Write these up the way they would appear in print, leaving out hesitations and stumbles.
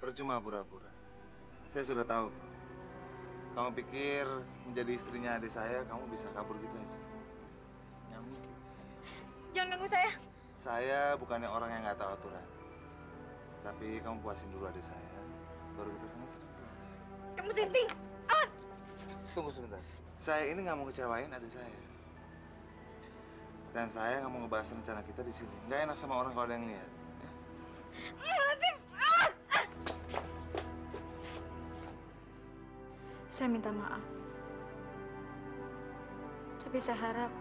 Percuma pura-pura. Saya sudah tahu. Kamu pikir menjadi istrinya adik saya, kamu bisa kabur gitu aja? Nggak mungkin. Jangan ganggu saya. Saya bukannya orang yang nggak tahu aturan. Tapi kamu puasin dulu adik saya, baru kita senang-senang. Kamu sinting. Awas. Tunggu sebentar. Saya ini nggak mau kecewain adik saya. Dan saya nggak mau ngebahas rencana kita di sini. Nggak enak sama orang kalau ada yang lihat. Latif, awas. Saya minta maaf. Tapi saya harap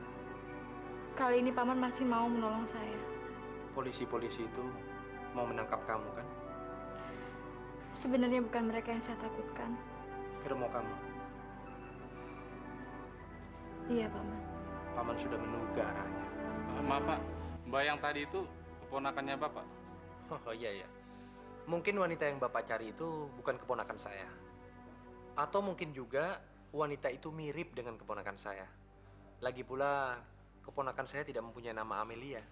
kali ini Paman masih mau menolong saya. Polisi-polisi itu mau menangkap kamu, kan? Sebenarnya bukan mereka yang saya takutkan. Kira mau kamu. Iya, Paman. Paman sudah menduga arahnya. Maaf, Pak. Mbak yang tadi itu keponakannya Bapak. Oh iya, iya. Mungkin wanita yang Bapak cari itu bukan keponakan saya. Atau mungkin juga wanita itu mirip dengan keponakan saya. Lagi pula, keponakan saya tidak mempunyai nama Amelia.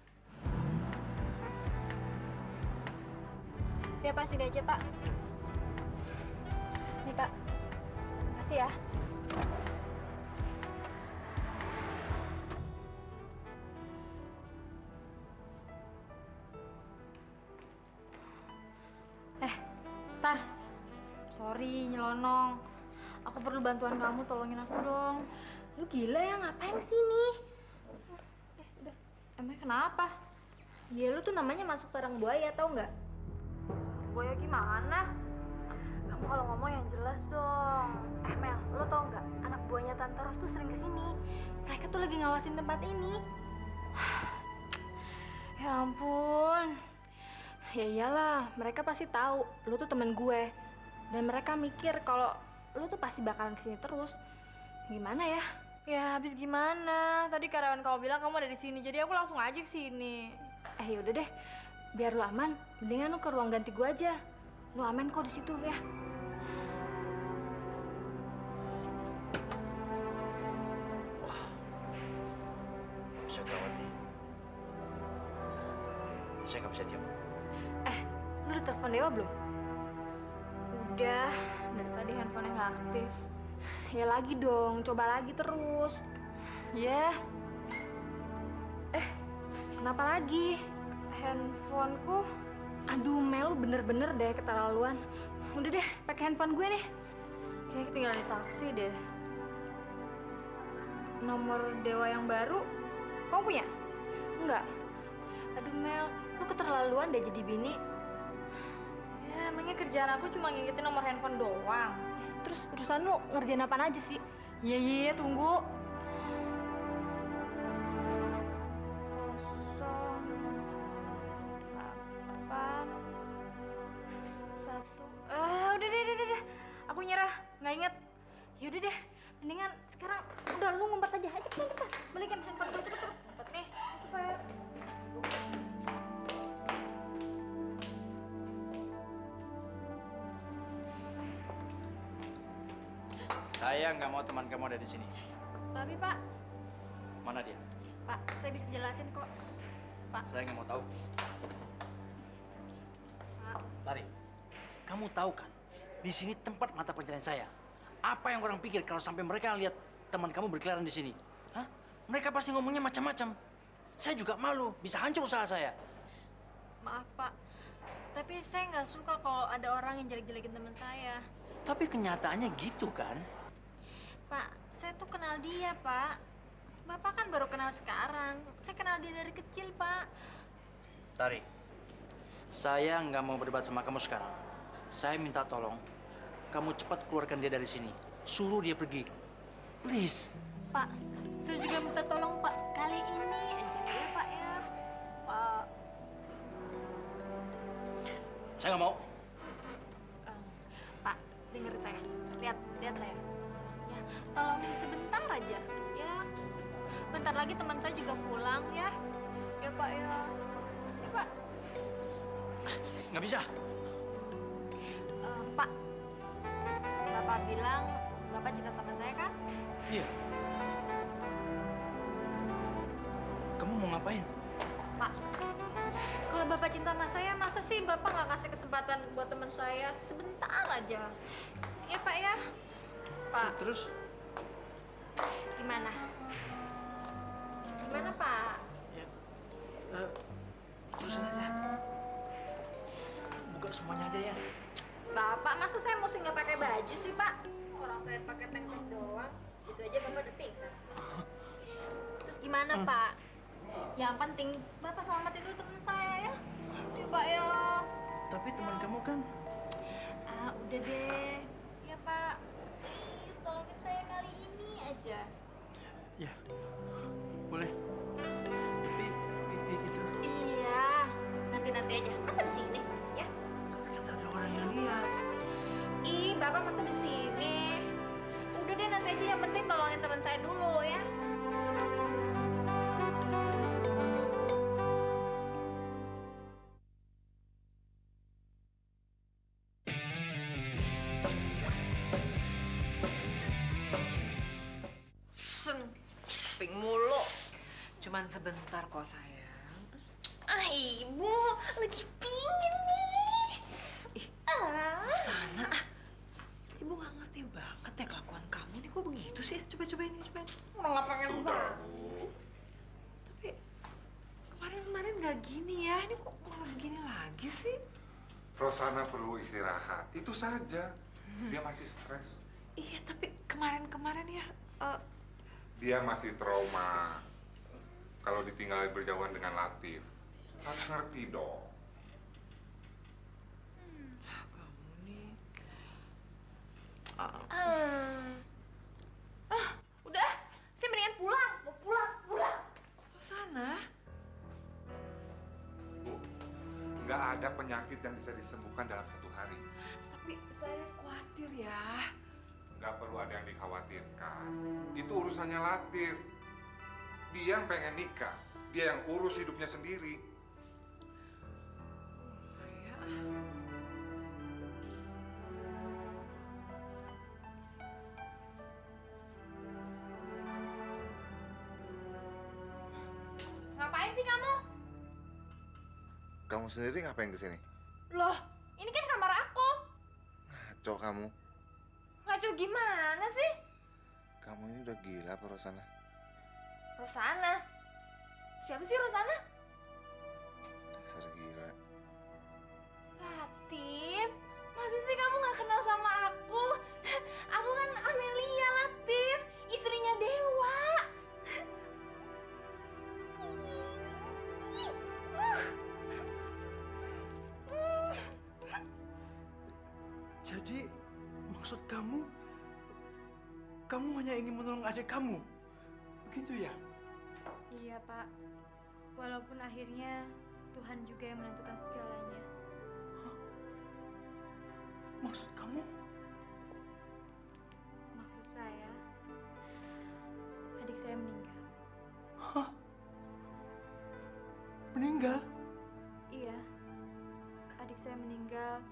Ya, Pak, sini aja, Pak. Nih, Pak. Makasih ya. Tar. Sorry, nyelonong. Aku perlu bantuan kamu, tolongin aku dong. Lu gila ya, ngapain kesini? Udah. Emangnya kenapa? Ya lu tuh namanya masuk sarang buaya, tau nggak? Buaya gimana? Kamu kalau ngomong yang jelas dong. Mel, lu tau nggak? Anak buahnya Tante Ros tuh sering kesini. Mereka tuh lagi ngawasin tempat ini. Ya ampun. Ya iyalah, mereka pasti tahu lu tuh temen gue. Dan mereka mikir kalau lu tuh pasti bakalan kesini terus. Gimana ya? Ya habis gimana? Tadi karyawan kamu bilang kamu ada di sini, jadi aku langsung aja ke sini. Yaudah deh, biar lu aman, mendingan lu ke ruang ganti gue aja. Lu aman kok di situ ya. Wah, bisa gawat nih. Saya nggak bisa diam. Lu udah telepon Dewa belum? Udah, dari tadi handphonenya nggak aktif. Ya lagi dong, coba lagi terus. Ya. Kenapa lagi? Handphoneku. Aduh Mel, bener-bener deh keterlaluan. Udah deh, pakai handphone gue nih. Kayaknya ketinggalan di taksi deh. Nomor Dewa yang baru, kamu punya? Enggak. Aduh Mel, lu keterlaluan deh jadi bini. Ya, emangnya kerjaan aku cuma ngingetin nomor handphone doang. Terus urusan lu ngerjain apaan aja sih? Iya, tunggu. 08 1. Udah. Aku nyerah, nggak inget. Yaudah deh, mendingan sekarang udah lu ngumpet aja. Cepet. Balikin handphone gue cepet. Cepet nih. Cepet. Saya nggak mau teman kamu ada di sini. Tapi Pak. Mana dia? Pak, saya bisa jelasin kok. Pak. Saya nggak mau tahu. Pak. Tari, kamu tahu kan? Di sini tempat mata pencarian saya. Apa yang orang pikir kalau sampai mereka lihat teman kamu berkeliaran di sini? Hah? Mereka pasti ngomongnya macam-macam. Saya juga malu, bisa hancur usaha saya. Maaf Pak, tapi saya nggak suka kalau ada orang yang jelek-jelekin teman saya. Tapi kenyataannya gitu kan? Pak, saya tuh kenal dia, Pak. Bapak kan baru kenal sekarang. Saya kenal dia dari kecil, Pak. Tari, saya nggak mau berdebat sama kamu sekarang. Saya minta tolong, kamu cepat keluarkan dia dari sini. Suruh dia pergi. Please. Pak, saya juga minta tolong, Pak. kali ini aja ya Pak ya. Pak. Saya nggak mau. Pak, dengerin saya. Lihat saya. Ya, tolongin sebentar aja. Ya, bentar lagi teman saya juga pulang ya. Ya Pak ya. Ya Pak. Nggak bisa. Pak, Bapak bilang Bapak cinta sama saya kan? Iya. Kamu mau ngapain? Pak, kalau Bapak cinta sama saya, masa sih Bapak nggak kasih kesempatan buat teman saya sebentar aja? Ya Pak ya? Pak, Terus? gimana? Gimana Pak? Ya, terusin aja. Buka semuanya aja ya. Bapak, masa saya mesti nggak pakai baju sih Pak? Orang saya pakai tank top doang, itu aja Bapak udah pingsan. Terus gimana Pak? Yang penting Bapak selamatin dulu teman saya ya. Ya Pak ya. Tapi teman kamu kan. Udah deh. Ya Pak, please tolongin saya kali ini aja. Ya, boleh. Tapi itu. Iya, nanti aja. Masa di sini? Ya. Tapi kan ada orang yang lihat. Ih, Bapak masa di sini? Udah deh, nanti aja. Yang penting tolongin teman saya dulu ya. Shopping mulu. Cuman sebentar kok sayang. Ibu, lagi pingin nih. Sana Ibu nggak ngerti banget ya kelakuan kamu nih, kok begitu sih? Coba ini. Orang nggak pengen banget. Tapi kemarin nggak gini ya, ini kok malah begini lagi sih? Rosana perlu istirahat, itu saja. Dia masih stres. Iya, tapi kemarin ya, Dia masih trauma kalau ditinggal berjauhan dengan Latif. Harus ngerti dong. kamu nih. Udah, saya mendingan pulang. Mau pulang. Sana. Bu, nggak ada penyakit yang bisa disembuhkan dalam satu hari. Tapi saya khawatir ya. Nggak perlu ada yang dikhawatirkan. Itu urusannya Latif. Dia yang pengen nikah. Dia yang urus hidupnya sendiri. Ya. Ngapain sih kamu? Kamu sendiri ngapain kesini? Loh, ini kan kamar aku. Ngaco kamu. Ngaco gimana sih? Kamu ini udah gila apa Rosana? Rosana? Siapa sih Rosana? Dasar gila. Latif, masa sih kamu nggak kenal sama aku? Aku kan Amelia, Latif, istrinya Dewa. Jadi maksud kamu hanya ingin menolong adik kamu, begitu ya? Iya, Pak. Walaupun akhirnya Tuhan juga yang menentukan segalanya. Maksud kamu? Maksud saya, adik saya meninggal. Hah? Meninggal? Iya, adik saya meninggal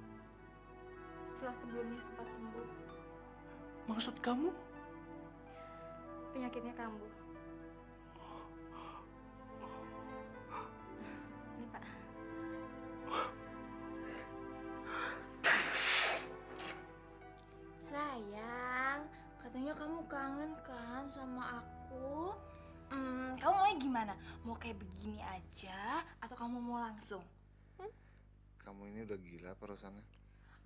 setelah sebelumnya sempat sembuh. Maksud kamu? Penyakitnya kambuh. Ini Pak. Sayang, katanya kamu kangen kan sama aku? Kamu maunya gimana? Mau kayak begini aja atau kamu mau langsung? Kamu ini udah gila apa Rosana?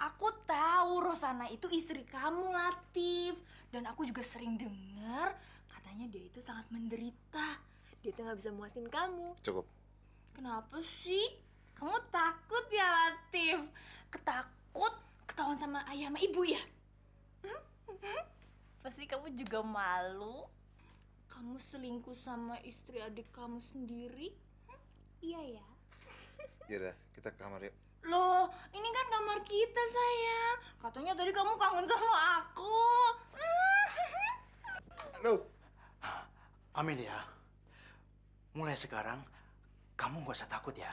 Aku tahu Rosana itu istri kamu, Latif. Dan aku juga sering dengar katanya dia itu sangat menderita. Dia tuh nggak bisa muasin kamu. Cukup. Kenapa sih? Kamu takut ya, Latif? Ketakut ketahuan sama ayah sama ibu ya? Pasti kamu juga malu. Kamu selingkuh sama istri adik kamu sendiri? Iya ya. Yaudah, kita ke kamar yuk. Loh, ini kan kamar kita, sayang. Katanya tadi kamu kangen sama aku. Aduh. Amelia, mulai sekarang kamu nggak usah takut ya.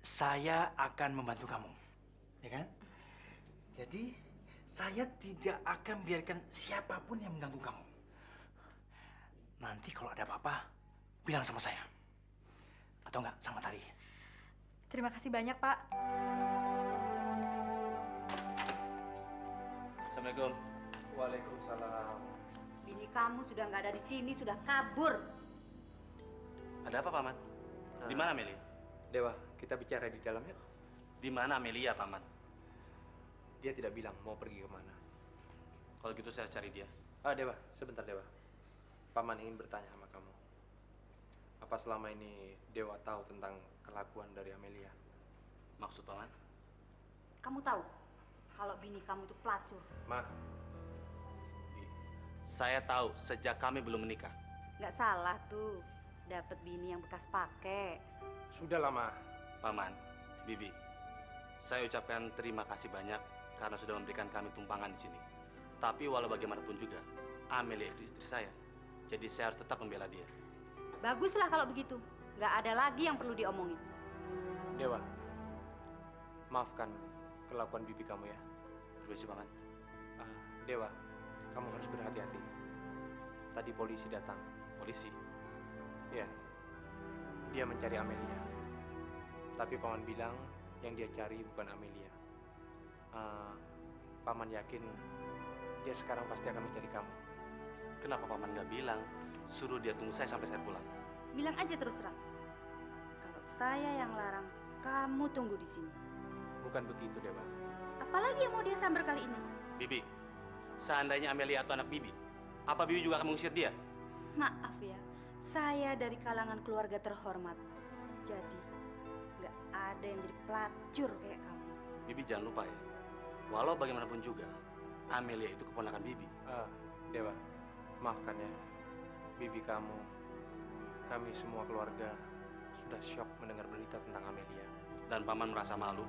Saya akan membantu kamu, ya kan? Jadi saya tidak akan biarkan siapapun yang mengganggu kamu. Nanti kalau ada apa-apa, bilang sama saya. Atau enggak, sama Tari. Terima kasih banyak, Pak. Assalamualaikum. Waalaikumsalam. Bini kamu sudah nggak ada di sini, sudah kabur. Ada apa, Paman? Di mana Amelia? Dewa, kita bicara di dalam yuk. Di mana Amelia, Paman? Dia tidak bilang mau pergi kemana. Kalau gitu saya cari dia. Dewa, sebentar Dewa. Paman ingin bertanya sama kamu. Apa selama ini Dewa tahu tentang kelakuan dari Amelia? Maksud Paman? Kamu tahu kalau bini kamu itu pelacur. Ma, Saya tahu sejak kami belum menikah. Nggak salah tuh, dapat bini yang bekas pakai. sudah lama. Paman, Bibi, saya ucapkan terima kasih banyak karena sudah memberikan kami tumpangan di sini. Tapi walau bagaimanapun juga, Amelia itu istri saya. Jadi saya harus tetap membela dia. Baguslah kalau begitu. Nggak ada lagi yang perlu diomongin. Dewa, maafkan kelakuan bibi kamu ya. Permisi, Paman. Dewa, kamu harus berhati-hati. Tadi polisi datang. Polisi? Ya, dia mencari Amelia. Tapi Paman bilang yang dia cari bukan Amelia. Paman yakin dia sekarang pasti akan mencari kamu. Kenapa Paman nggak bilang? Suruh dia tunggu saya sampai saya pulang. Bilang aja terus terang. Kalau saya yang larang, kamu tunggu di sini. Bukan begitu, Dewa. Apalagi yang mau dia sambar kali ini? Bibi, seandainya Amelia atau anak Bibi, apa Bibi juga akan mengusir dia? Maaf ya, saya dari kalangan keluarga terhormat. Jadi, nggak ada yang jadi pelacur kayak kamu. Bibi jangan lupa ya, walau bagaimanapun juga, Amelia itu keponakan Bibi. Dewa, maafkan ya. Bibi kamu, kami semua keluarga sudah syok mendengar berita tentang Amelia. Dan Paman merasa malu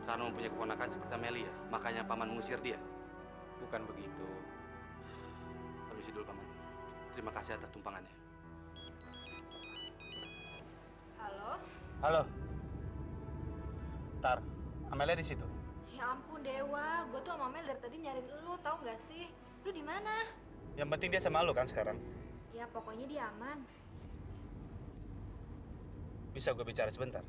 karena mempunyai keponakan seperti Amelia, makanya Paman mengusir dia. Bukan begitu. Permisi dulu, Paman. Terima kasih atas tumpangannya. Halo? Halo. Tar, Amelia di situ. Ya ampun Dewa, gue tuh sama Mel dari tadi nyariin lu, tau gak sih? Lu di mana? Yang penting dia sama lu kan sekarang. Ya pokoknya dia aman. Bisa gue bicara sebentar?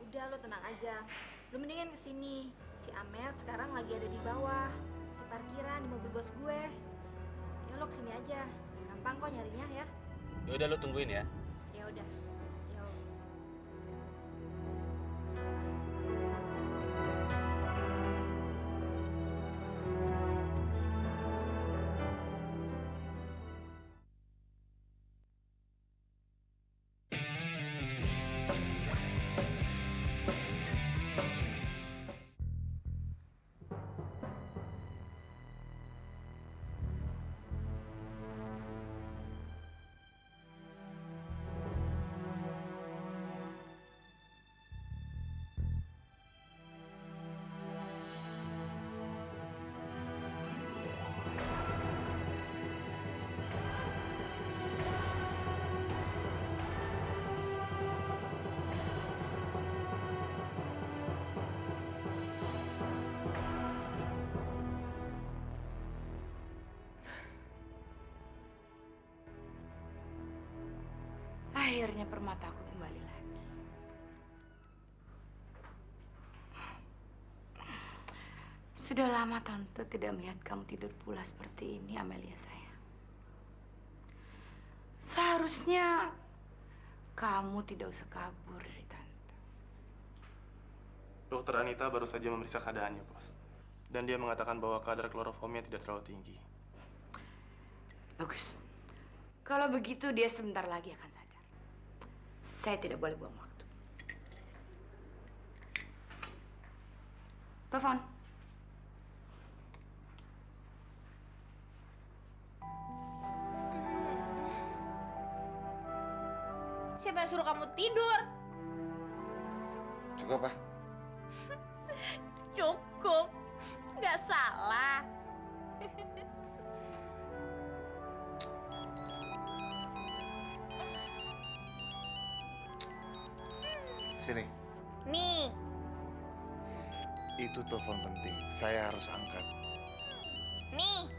Udah lu tenang aja. Lu mendingan kesini. Si Amel sekarang lagi ada di bawah, di parkiran, di mobil bos gue. Ya lo kesini aja, gampang kok nyarinya ya. Ya udah lu tungguin ya. Ya udah. Ya. Akhirnya permataku kembali lagi. Sudah lama Tante tidak melihat kamu tidur pula seperti ini, Amelia sayang. Seharusnya kamu tidak usah kabur dari Tante. Dokter Anita baru saja memeriksa keadaannya, Bos. Dan dia mengatakan bahwa kadar klorofomnya tidak terlalu tinggi. Bagus. Kalau begitu dia sebentar lagi akan sadar. Saya tidak boleh buang waktu. Telepon. Siapa yang suruh kamu tidur? Cukup, Pak. Cukup. Nggak salah. Sini. Nih. Itu telepon penting. Saya harus angkat. Nih.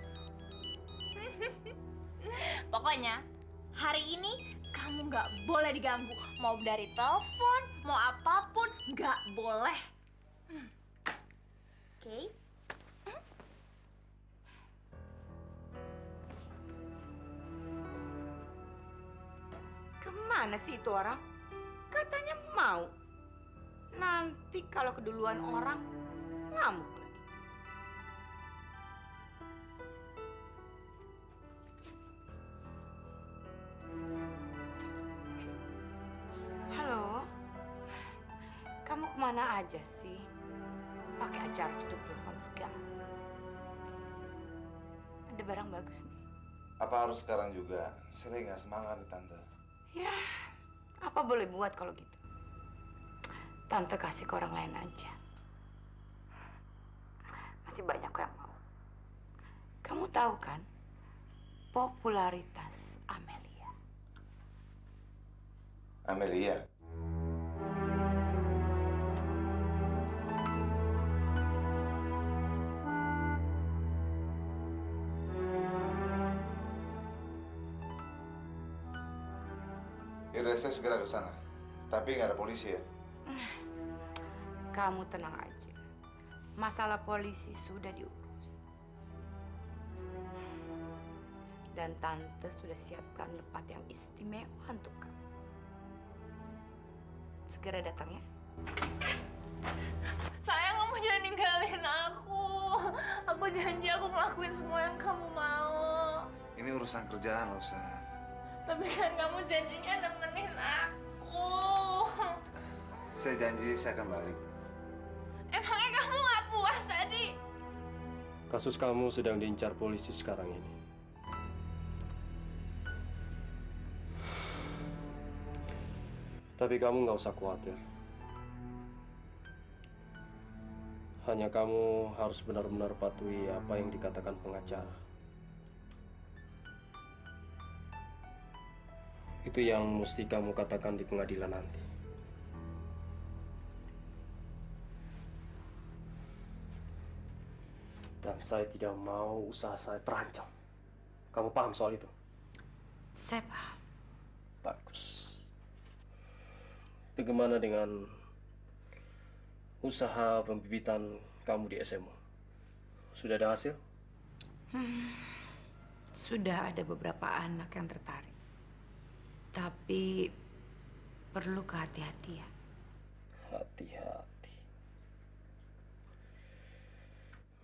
Pokoknya hari ini kamu nggak boleh diganggu. Mau dari telepon, mau apapun, nggak boleh. Oke? Kemana sih itu orang? Katanya mau. Nanti kalau keduluan orang, ngamuk lagi. Halo? Kamu kemana aja sih? Pakai acara tutup telepon segala. Ada barang bagus nih. Apa harus sekarang juga? Saya nggak semangat nih, Tante. Ya, apa boleh buat kalau gitu? Tante kasih ke orang lain aja. Masih banyak yang mau. Kamu tahu kan, popularitas Amelia. Amelia? Yaudah, saya segera ke sana. Tapi nggak ada polisi ya? Kamu tenang aja. Masalah polisi sudah diurus. Dan Tante sudah siapkan tempat yang istimewa untuk kamu. Segera datang ya. Sayang, kamu jangan ninggalin aku. Aku janji aku ngelakuin semua yang kamu mau. Ini urusan kerjaan, Rosa. Tapi kan kamu janjinya nemenin aku. Saya janji saya akan balik. Emangnya kamu nggak puas tadi? Kasus kamu sedang diincar polisi sekarang ini. Tapi kamu nggak usah khawatir. Hanya kamu harus benar-benar patuhi apa yang dikatakan pengacara. Itu yang mesti kamu katakan di pengadilan nanti. Dan saya tidak mau usaha saya terancam. Kamu paham soal itu? Saya paham. Bagus. Bagaimana dengan usaha pembibitan kamu di SMU? Sudah ada hasil? Sudah ada beberapa anak yang tertarik. Tapi perlu kehati-hatian. Hati-hati.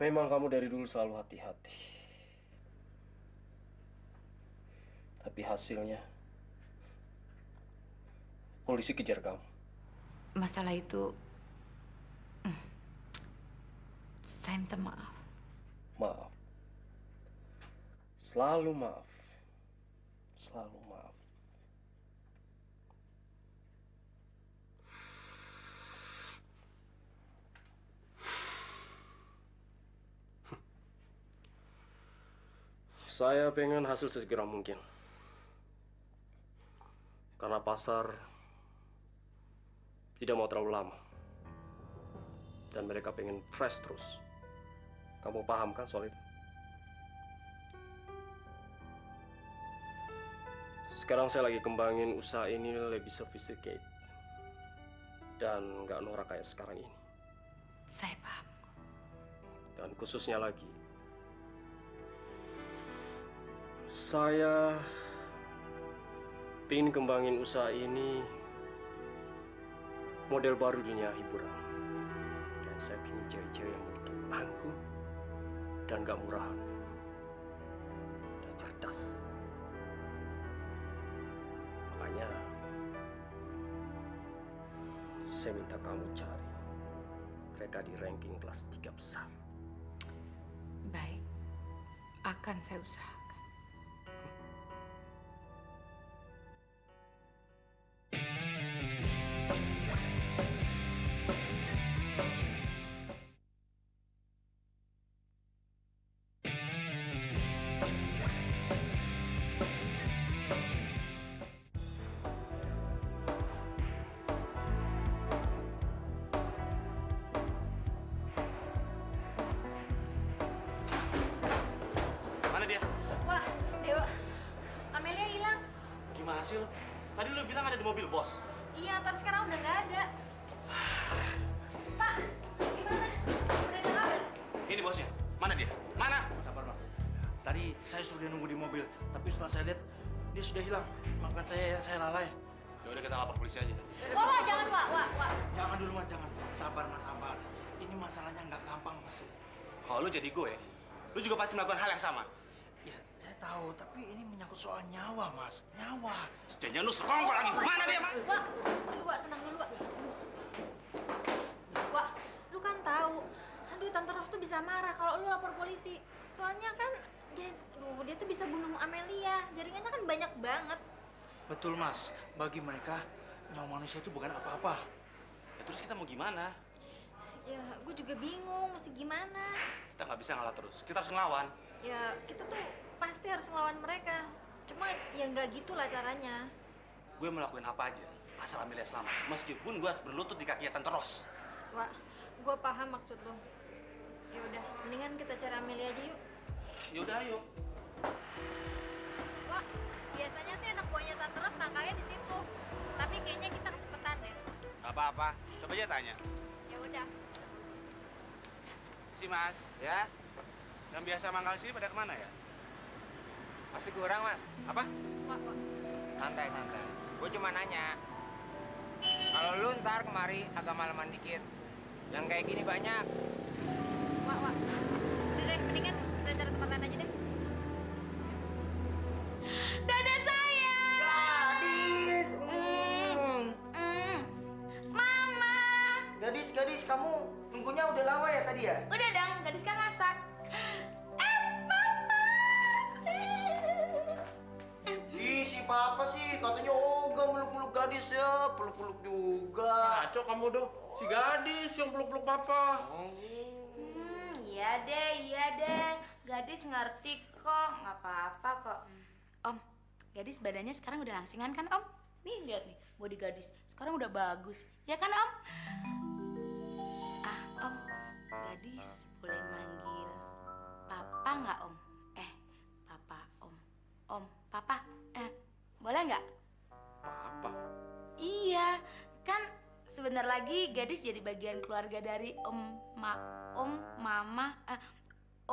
Memang kamu dari dulu selalu hati-hati. Tapi hasilnya, polisi kejar kamu. Masalah itu, saya minta maaf. Maaf. Selalu maaf. Selalu maaf. Saya pengen hasil sesegera mungkin. Karena pasar tidak mau terlalu lama. Dan mereka pengen fresh terus. Kamu paham kan soal itu? Sekarang saya lagi kembangin usaha ini lebih sophisticated. Dan nggak norak kayak sekarang ini. Saya paham. Dan khususnya lagi, saya ingin kembangin usaha ini model baru dunia hiburan. Dan saya ingin cewek-cewek yang begitu anggun dan gak murahan dan cerdas. Makanya saya minta kamu cari mereka di ranking kelas 3 besar. Baik, akan saya usahakan. sih lo? Tadi lo bilang ada di mobil bos. Iya, tapi sekarang udah nggak ada. Pak, gimana? Udah ada kabar? Ini bosnya. Mana dia? Mana? Sabar mas. Tadi saya suruh dia nunggu di mobil, tapi setelah saya lihat dia sudah hilang. Maafkan saya lalai. Ya udah kita lapor polisi aja. Wah, jangan, Wak. Jangan dulu mas, jangan. Sabar mas, sabar. Ini masalahnya nggak gampang mas. Kalau lu jadi gue, lu juga pasti melakukan hal yang sama. Ya, saya tahu, tapi ini menyangkut soal nyawa mas, nyawa. Jangan lu sekongkol lagi. Mana dia, Mas? Wak, tenang dulu, Wak. Wak, lu kan tahu. Aduh, Tante Ros tuh bisa marah kalau lu lapor polisi. Soalnya kan, dia tuh bisa bunuh Amelia. Jaringannya kan banyak banget. Betul mas, bagi mereka nyawa manusia itu bukan apa-apa. Ya terus kita mau gimana? Ya, gue juga bingung mesti gimana. Kita nggak bisa ngalah terus. Kita harus ngelawan. Ya, kita tuh pasti harus ngelawan mereka. Cuma ya nggak gitulah caranya. Gue melakukan apa aja, asal Amelia selamat. Meskipun gue harus berlutut di kakinya Tante Ros. Wak, gue paham maksud lo. Ya udah, mendingan kita cari Amelia aja yuk. Ya udah, ayo. Wak, biasanya sih anak buahnya Tante Ros tangkalnya di situ. Tapi kayaknya kita kecepatan deh. Gak apa-apa, coba aja tanya. Ya udah. Si Mas, Ya, yang biasa mangkal sini pada kemana ya? masih kurang, Mas. Apa? Wak. Santai. Gue cuma nanya. Kalau lu ntar kemari agak malaman dikit. Yang kayak gini banyak. Wak. Udah deh, mendingan kita cari tempat lain aja deh. Dadah saya. Gadis. Mama. Gadis, kamu nunggunya udah lama ya tadi ya? Udah dong, gadis kan masak. Ih, si papa sih katanya ogah meluk-meluk gadis ya, peluk-peluk juga. Ngaco kamu dong. Si gadis yang peluk-peluk papa. Iya deh. Gadis ngerti kok, nggak apa-apa kok. Om, gadis badannya sekarang udah langsingan kan Om? Nih lihat nih, body gadis sekarang udah bagus, ya kan Om? Om, gadis boleh manggil Papa nggak Om? Papa, Om, Papa, boleh nggak? Papa? Iya, kan sebentar lagi gadis jadi bagian keluarga dari Om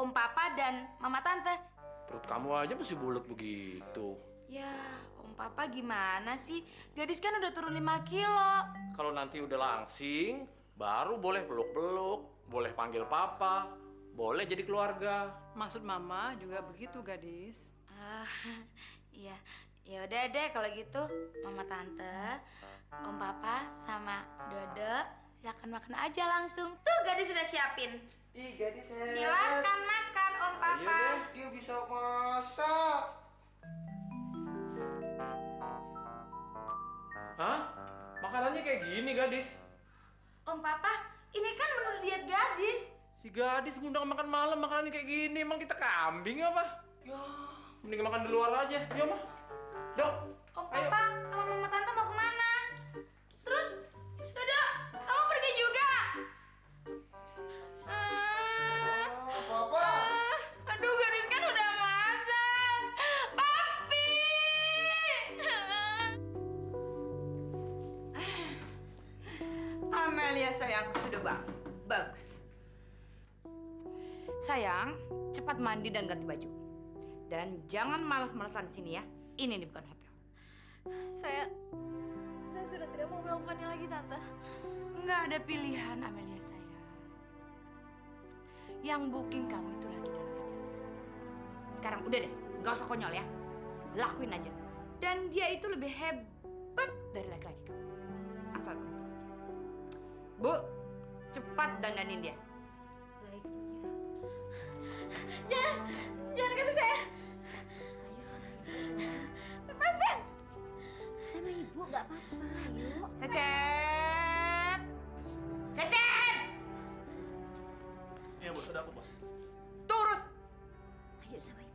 Papa dan Mama Tante. Perut kamu aja masih bulat begitu. Ya, Om Papa gimana sih? Gadis kan udah turun 5 kilo. Kalau nanti udah langsing, baru boleh peluk-peluk, boleh panggil papa, boleh jadi keluarga. Maksud Mama juga begitu, gadis. Iya. Ya udah deh kalau gitu, Mama Tante, Om Papa sama Dodo silakan makan aja langsung. Tuh gadis sudah siapin. Ih, gadis ya. Silakan makan Om Papa. Dia bisa masak. Hah? Makanannya kayak gini, gadis? Om Papa, ini kan menurut diet gadis. Si gadis ngundang makan malam, makanannya kayak gini. Emang kita kambing apa? Ya, mending makan di luar aja. Yuk, mah. Dok, Om Papa sama Mama Tante mau kemana? Terus, Dodo, kamu pergi juga? Papa. Aduh, gadis kan udah masak. Papi. Amelia sayang, sudah bagus. Sayang, cepat mandi dan ganti baju. Dan jangan malas-malasan di sini ya. Ini nih bukan hotel. Saya sudah tidak mau melakukannya lagi, Tante. Nggak ada pilihan, Amelia sayang. Yang booking kamu itu lagi dalam perjalanan. Sekarang udah deh, nggak usah konyol ya. Lakuin aja. Dan dia itu lebih hebat dari laki-laki kamu. Asal kamu tahu aja. Bu, cepat dandanin dia. Baik. Jangan kata saya. Lepasin. Sama ibu nggak apa-apa, yuk. Cecep! Cecep! Iya bos, ada apa bos? Turus! Ayo sama ibu.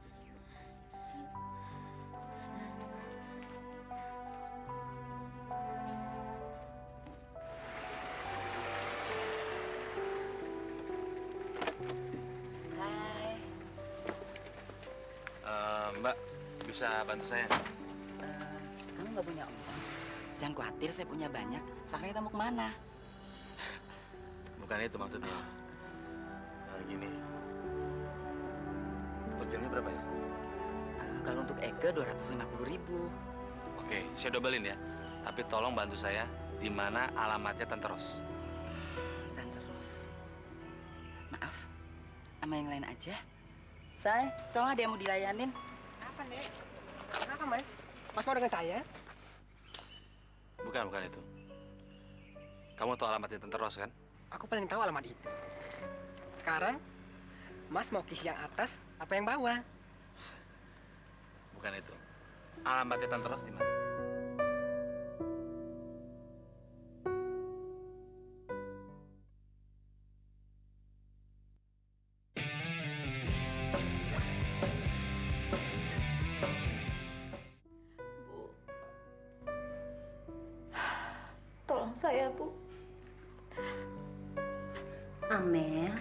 Mbak, bisa bantu saya nggak? Kamu nggak punya uang. Jangan khawatir, saya punya banyak. Sekarang kita mau kemana? Bukan itu maksudnya. Gini. Per jamnya berapa ya? Kalau untuk Eke 250.000. Oke, saya dobelin ya. Tapi tolong bantu saya di mana alamatnya Tante Ros. Tante Ros. Maaf, sama yang lain aja. Say, tolong ada yang mau dilayanin. Apa, Nek? Kenapa, Mas? Mas mau dengan saya? Bukan itu. Kamu tahu alamatnya Tante Ros kan? Aku paling tahu alamat itu. Sekarang, Mas mau kis yang atas apa yang bawah? Bukan itu. Alamatnya Tante Ros di mana? Tolong saya, Bu. Amel,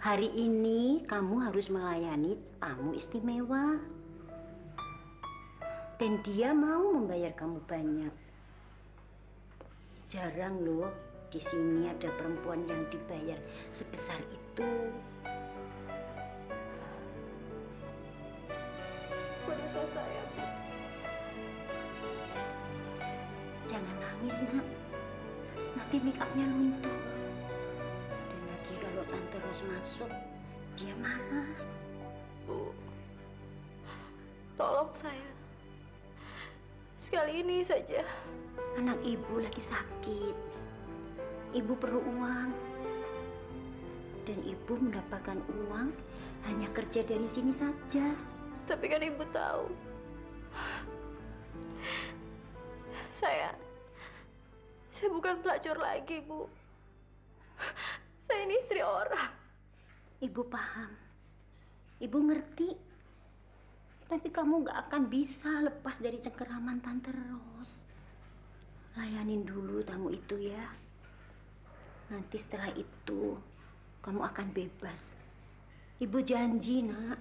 hari ini kamu harus melayani tamu istimewa. Dan dia mau membayar kamu banyak. Jarang loh di sini ada perempuan yang dibayar sebesar itu. Dosa saya, Bu. Jangan nangis, Nak. Nanti makeupnya luntur. Dan lagi kalau Tante Ros masuk, dia marah. Bu, tolong saya. Sekali ini saja. Anak ibu lagi sakit. Ibu perlu uang. Dan ibu mendapatkan uang hanya kerja dari sini saja. Tapi kan ibu tahu. Saya bukan pelacur lagi, Bu. Saya ini istri orang. Ibu paham. Ibu ngerti. Tapi kamu nggak akan bisa lepas dari cengkeraman Tante Ros. Layanin dulu tamu itu ya. Nanti setelah itu, kamu akan bebas. Ibu janji, Nak.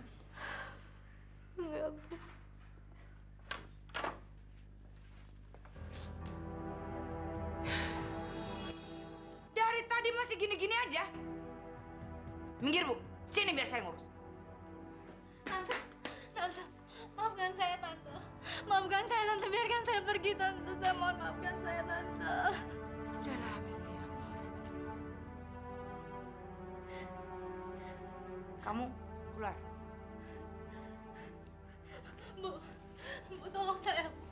Enggak, Bu. Dari tadi masih gini-gini aja. Minggir, Bu. Sini biar saya ngurus. Tante, maafkan saya, Tante. Maafkan saya, Tante. Biarkan saya pergi, Tante. Saya mohon maafkan saya, Tante. Sudahlah, Amelia. Mau sebanyak mau. Kamu keluar. Bu, tolong saya, Bu.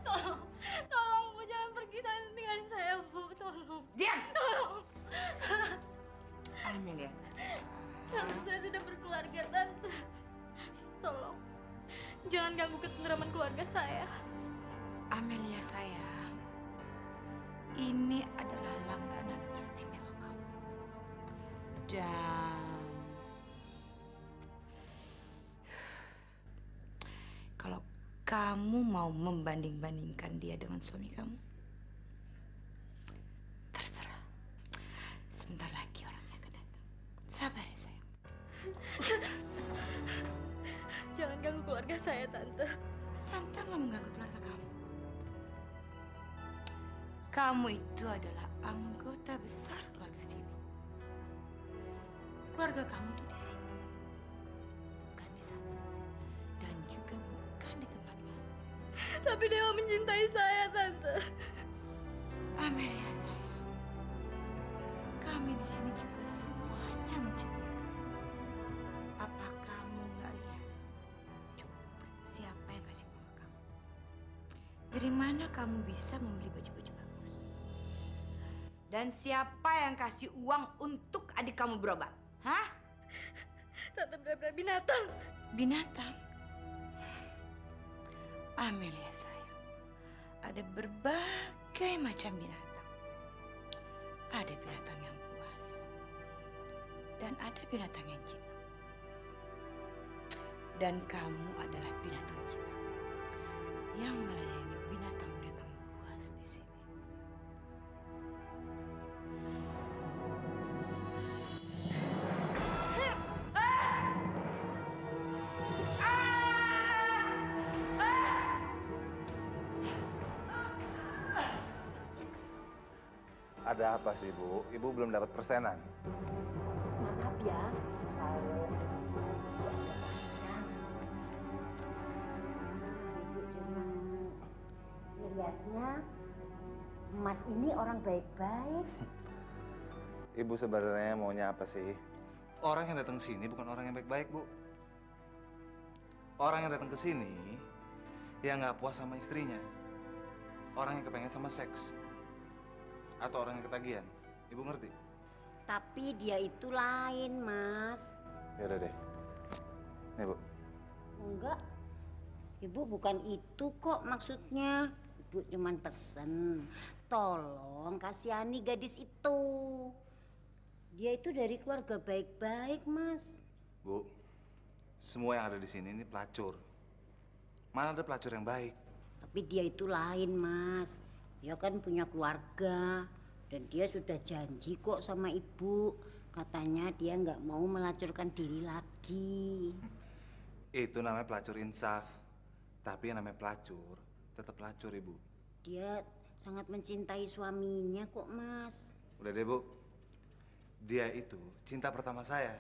Tolong, Bu. Jangan pergi, Tante. Tinggalin saya, Bu. Tolong. Diam! Tolong. Amelia. Tante, saya sudah berkeluarga, Tante. Tolong. Jangan ganggu ketenteraman keluarga saya. Amelia sayang, ini adalah langganan istimewa kamu. Dan kalau kamu mau membanding-bandingkan dia dengan suami kamu, terserah. Sebentar lagi orangnya akan datang. Sabar ya sayang. Jangan ganggu keluarga saya, Tante. Tante nggak mengganggu keluarga kamu. Kamu itu adalah anggota besar keluarga sini. Keluarga kamu tuh di sini, bukan di sana, dan juga bukan di tempat lain. Tapi Dewa mencintai saya, Tante. Amelia sayang, kami di sini juga semuanya mencintai kamu. Apa kamu nggak lihat? Coba, siapa yang kasih uang ke kamu? Dari mana kamu bisa membeli baju-baju bagus? Dan siapa yang kasih uang untuk adik kamu berobat? Hah? Tante benar-benar binatang. Binatang? Amelia sayang, ada berbagai macam binatang. Ada binatang yang buas dan ada binatang yang jinak. Dan kamu adalah binatang jinak yang melayani binatang-binatang buas di sini. Ada apa sih, Bu? Ibu belum dapat persenan. Maaf ya, kalau Ibu cuma melihatnya Mas ini orang baik-baik. Ibu sebenarnya maunya apa sih? Orang yang datang ke sini bukan orang yang baik-baik, Bu. Orang yang datang ke sini yang nggak puas sama istrinya. Orang yang kepengen sama seks. Atau orang yang ketagihan. Ibu ngerti? Tapi dia itu lain, Mas. Ya udah deh. Nih, Bu. Enggak. Ibu bukan itu kok maksudnya. Ibu cuman pesen, tolong kasihani gadis itu. Dia itu dari keluarga baik-baik, Mas. Bu, semua yang ada di sini ini pelacur. Mana ada pelacur yang baik? Tapi dia itu lain, Mas. Dia kan punya keluarga. Dan dia sudah janji kok sama ibu. Katanya dia nggak mau melacurkan diri lagi. Itu namanya pelacur insaf. Tapi yang namanya pelacur, tetap pelacur, Ibu. Dia sangat mencintai suaminya kok, Mas. Udah deh, Bu. Dia itu cinta pertama saya.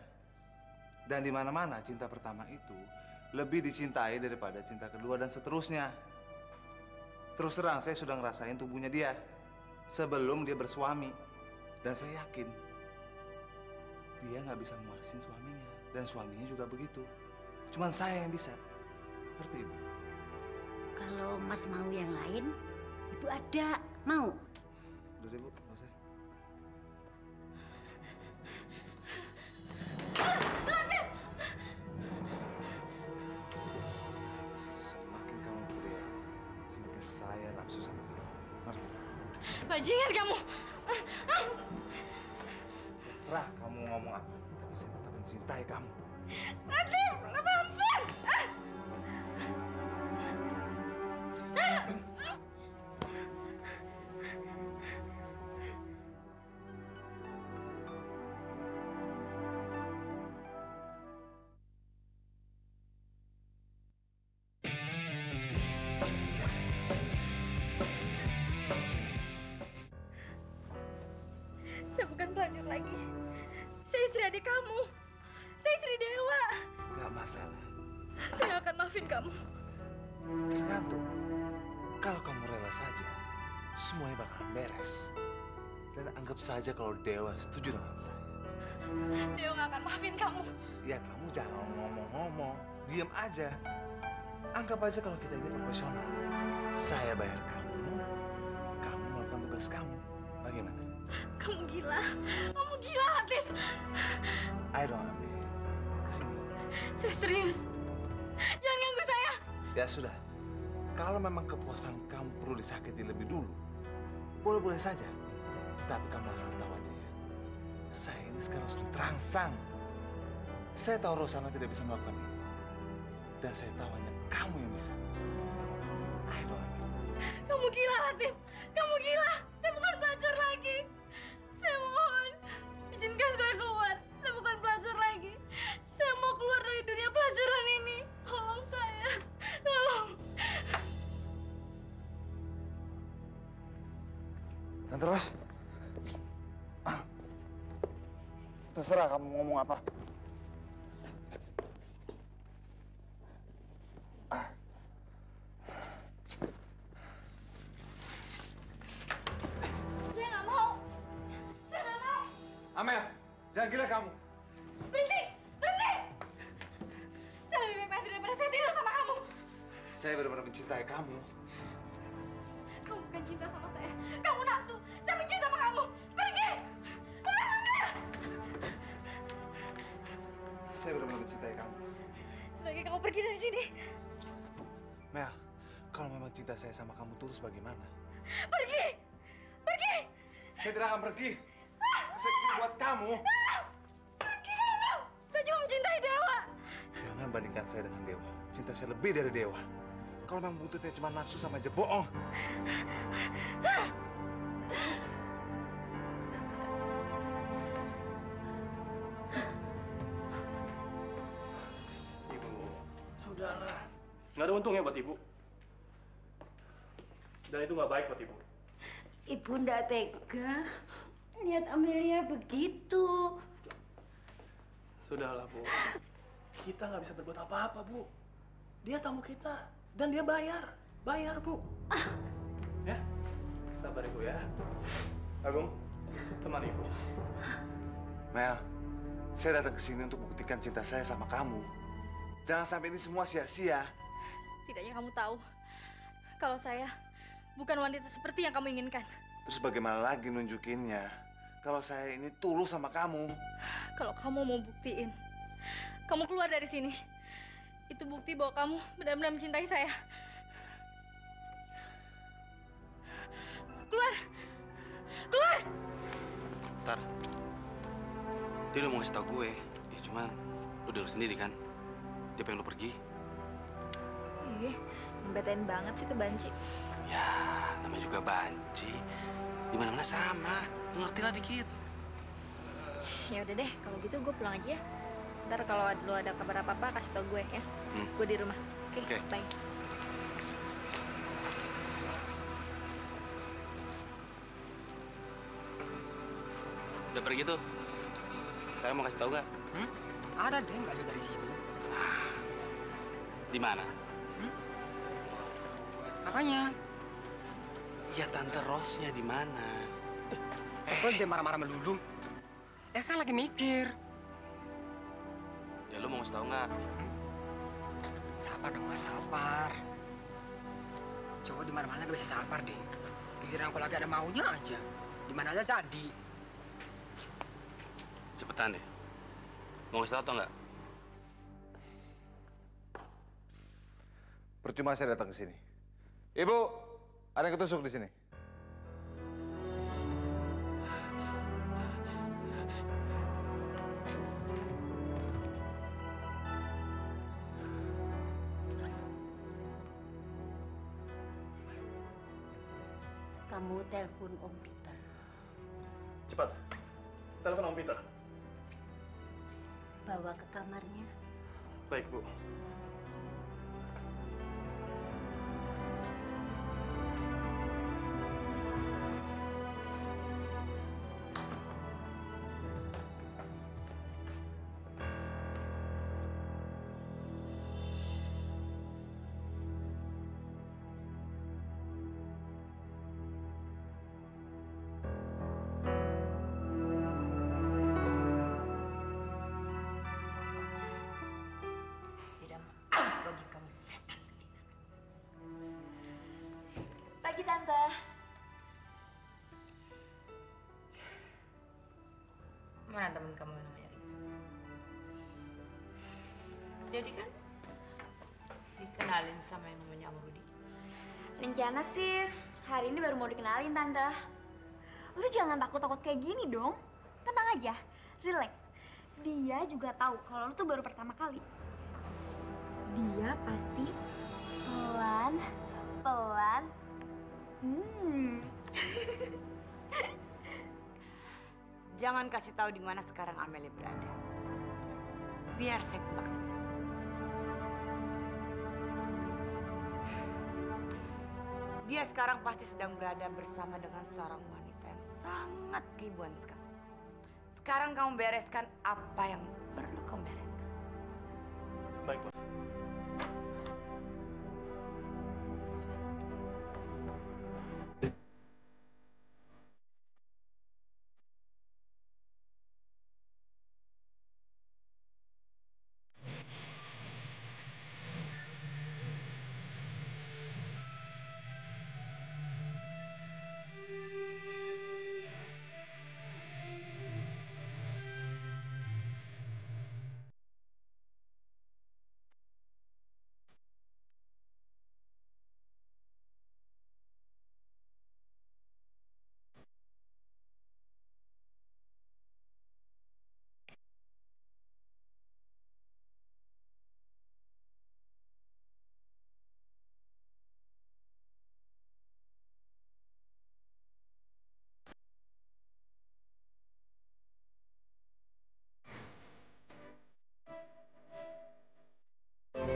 Dan di mana-mana cinta pertama itu lebih dicintai daripada cinta kedua dan seterusnya. Terus terang saya sudah ngerasain tubuhnya dia sebelum dia bersuami. Dan saya yakin dia nggak bisa muasin suaminya. Dan suaminya juga begitu. Cuman saya yang bisa. Ngerti, Ibu? Kalau Mas mau yang lain, Ibu ada. Mau? Udah deh, Bu. Nggak usah. Semakin kamu teriak, semakin saya nafsu sama kamu. Ngerti? Bajingan kamu. Terserah kamu ngomong apa, tapi saya tetap mencintai kamu. Latif, apaan sih? Saya bukan pelacur lagi. Saya istri adik kamu. Saya istri Dewa. Gak masalah. Saya nggak akan maafin kamu. Tergantung. Kalau kamu rela saja, semuanya bakalan beres. Dan anggap saja kalau Dewa setuju dengan saya. Dewa nggak akan maafin kamu. Ya kamu jangan ngomong-ngomong. Diam aja. Anggap aja kalau kita ini profesional. Saya bayar kamu, kamu melakukan tugas kamu. Bagaimana? Kamu gila. Kamu gila, Latif. Ayo dong, Ami. Kesini. Saya serius. Jangan ganggu saya. Ya sudah. Kalau memang kepuasan kamu perlu disakiti lebih dulu, boleh-boleh saja. Tapi kamu asal tahu aja ya. Saya ini sekarang sudah terangsang. Saya tahu Rosana tidak bisa melakukan ini. Dan saya tahu hanya kamu yang bisa. Ayo dong, Ami. Kamu gila, Latif. Kamu gila. Saya bukan pelacur lagi. Saya mohon, izinkan saya keluar. Saya bukan pelacur lagi. Saya mau keluar dari dunia pelacuran ini. Tolong saya. Tolong. Dan terus, terserah kamu ngomong apa. Saya nggak mau. Saya nggak mau. Amel, jangan gila kamu. Berhenti. Berhenti. Saya lebih baik mati daripada saya tidur sama kamu. Saya benar-benar mencintai kamu. Kamu bukan cinta sama saya. Kamu nafsu. Saya benci sama kamu. Pergi. Lepaskan saya. Saya benar-benar mencintai kamu. Sebaiknya kamu pergi dari sini. Mel, kalau memang cinta saya sama kamu tulus bagaimana? Pergi. Pergi. Saya tidak akan pergi. Saya kesini buat kamu. Pergi kamu. Saya cuma mencintai Dewa. Jangan bandingkan saya dengan Dewa. Cinta saya lebih dari Dewa. Kalau memang butuhnya cuma nafsu sama aja bohong. Ibu, sudahlah. Nggak ada untungnya buat ibu. Dan itu nggak baik buat ibu. Ibu ndak tega. lihat Amelia begitu. Sudahlah, Bu. Kita nggak bisa berbuat apa-apa, Bu. Dia tamu kita dan dia bayar. Bayar, Bu. Ya, sabar Ibu ya. Agung, temani Ibu. Mel, saya datang ke sini untuk buktikan cinta saya sama kamu. Jangan sampai ini semua sia-sia. Setidaknya kamu tahu kalau saya bukan wanita seperti yang kamu inginkan. Terus bagaimana lagi nunjukinnya kalau saya ini tulus sama kamu? Kalau kamu mau buktiin, kamu keluar dari sini. Itu bukti bahwa kamu benar-benar mencintai saya. Keluar! Keluar! Ntar, dia udah mau ngasih tau gue. Ya cuman, lu denger sendiri kan? Dia pengen lu pergi. Ih, ngebetain banget sih tuh Banci. Ya, namanya juga banci. Di mana-mana sama. Lu ngerti lah dikit. Ya udah deh, kalau gitu gue pulang aja ya. Ntar kalau lu ada kabar apa-apa kasih tau gue ya. Gue di rumah. Oke, bye. Udah pergi tuh. Sekarang mau kasih tau nggak? Ada deh, nggak jauh dari sini. Di mana? Apanya? Ya Tante Rosnya di mana? Kok dia marah-marah melulu? Ya kan lagi mikir. Ya lu mau ngasih tau nggak? Sabar dong, Mas, sabar. Cowok di mana-mana gak bisa sabar deh. Giliran aku lagi ada maunya aja. Di mana aja jadi. Cepetan deh. Mau ngasih tau atau nggak? Percuma saya datang ke sini. Ibu, ada yang ketusuk di sini. Kamu telepon Om Peter. Cepat, telepon Om Peter. Bawa ke kamarnya. Baik, Bu. Bagi kamu setan betina. Pagi Tante. Mana temen kamu yang namanya Rita? Jadi kan dikenalin sama yang namanya Amrudi. Rencana sih hari ini baru mau dikenalin Tante. Lu jangan takut-takut kayak gini dong. Tenang aja, relax. Dia juga tahu kalau lu tuh baru pertama kali. Dia pasti pelan-pelan. Jangan kasih tahu di mana sekarang Amelia berada. Biar saya tebak sendiri. Dia sekarang pasti sedang berada bersama dengan seorang wanita yang sangat keibuan sekali. Sekarang kamu bereskan apa yang perlu kamu bereskan. Baik, Bos.